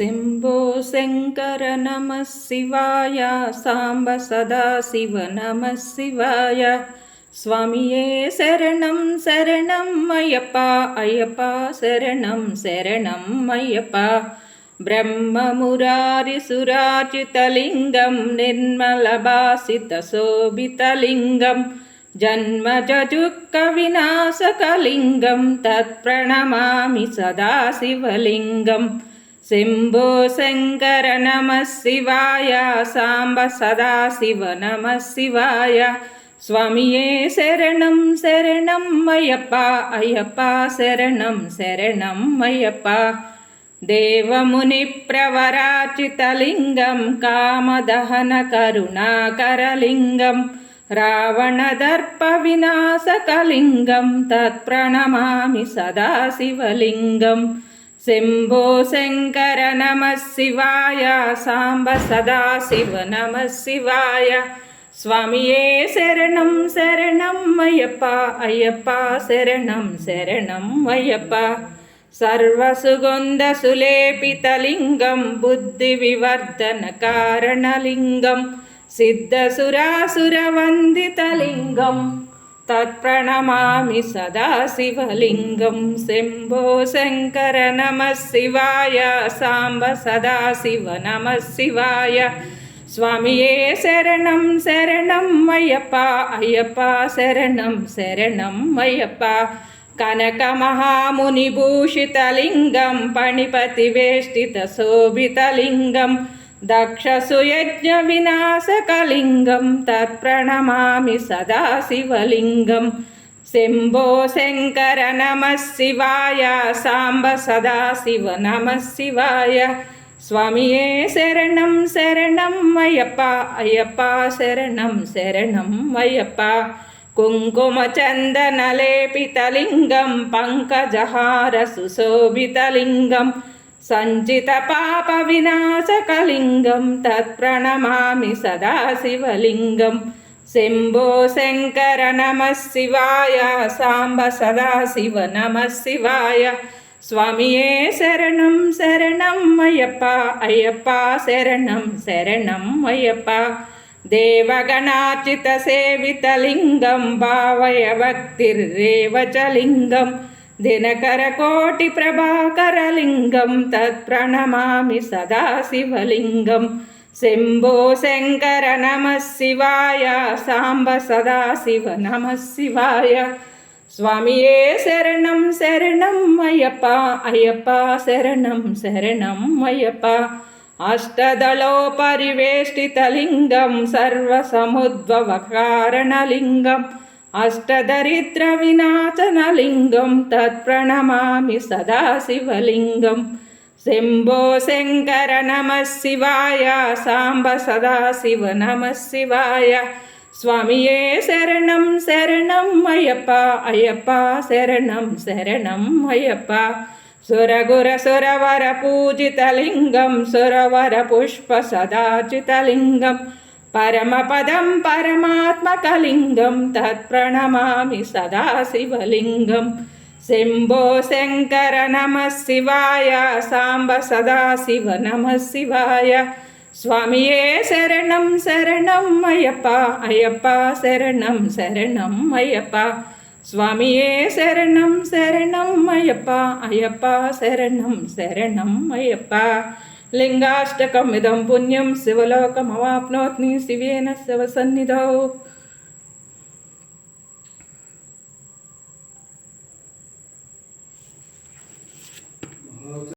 శంభో శంకర నమః శివాయ సాంబ సదాశివ నమః శివాయ స్వామియే శరణం శరణం అయ్యప్ప అయ్యప్ప శరణం శరణం అయ్యప్ప బ్రహ్మమురారి సురాచితలింగం నిర్మలభాసిత శోభితలింగం జన్మజుక్క వినాశకలింగం తత్ప్రణమామి సదాశివలింగం శంభో శంకర నమః శివాయ సాంబ సదాశివ నమః శివాయ స్వామియే శరణం శరణం అయ్యప్ప అయ్యప్ప శరణం శరణం అయ్యప్ప దేవముని ప్రవరాచితలింగం కామదహన కరుణాకరలింగం రావణదర్ప వినాశకలింగం తత్ప్రణమామి సదాశివలింగం శంభో శంకర నమః శివాయ సాంబ సదాశివ నమః శివాయ స్వామియే శరణం శరణం అయ్యప్ప అయ్యప్ప శరణం శరణం అయ్యప్ప సర్వసుగంధ సులేపితలింగం బుద్ధి వివర్ధన కారణలింగం సిద్ధసురాసురవందితలింగం తత్ప్రణమామి సదాశివలింగం శంభో శంకర నమః శివాయ సాంబ సదాశివ నమః శివాయ స్వామియే శరణం శరణం అయ్యప్ప అయ్యప్ప శరణం శరణం అయ్యప్ప కనక మహాముని భూషితలింగం పణిపతి వేష్టిత శోభితలింగం దక్షసుయజ్ఞ వినాశకలింగం తత్ప్రణమామి సదాశివలింగం శంభో శంకర నమః శివాయ సాంబ సదాశివ నమః శివాయ స్వామియే శరణం శరణం అయ్యప్ప అయ్యప్ప శరణం శరణం అయ్యప్ప కుంకుమ చందనలేపితలింగం పంకజహార సుశోభితలింగం సంచిత పాప వినాశకలింగం తత్ప్రణమామి సదాశివలింగం శంభో శంకర నమః శివాయ సాంబ సదాశివ నమః శివాయ స్వామియే శరణం శరణం అయ్యప్ప అయ్యప్ప శరణం శరణం అయ్యప్ప దేవగణార్చిత సేవితలింగం భావయ భక్తిర్రేవచలింగం దినకర కోటి ప్రభాకరలింగం తత్ప్రణమామి సదాశివలింగం శంభో శంకర నమః శివాయ సాంబ సదాశివ నమః శివాయ స్వామియే శరణం శరణం అయ్యప్ప అయ్యప్ప శరణం శరణం అయ్యప్ప అష్టదళోపరివేష్టితలింగం సర్వసముద్భవకారణలింగం అష్టదరిద్ర వినాశనలింగం తత్ప్రణమామి సదాశివలింగం శంభో శంకర నమః శివాయ సాంబ సదాశివ నమః శివాయ స్వామియే శరణం శరణం అయ్యప్ప అయ్యప్ప శరణం శరణం అయ్యప్ప సురగుర సురవర పూజితలింగం సురవర పుష్ప సదాచితలింగం పరమపదం పరమాత్మకలింగం తత్ప్రణమామి సదాశివలింగం శంభో శంకర నమః శివాయ సాంబ సదాశివ నమః శివాయ స్వామియే శరణం శరణం అయ్యప్ప అయ్యప్ప శరణం శరణం అయ్యప్ప స్వామియే శరణం శరణం అయ్యప్ప అయ్యప్ప శరణం శరణం అయ్యప్ప లింగాష్టకమిదం పుణ్యం శివలోకమవాప్నోత్మి శివేన శివసన్నిధౌ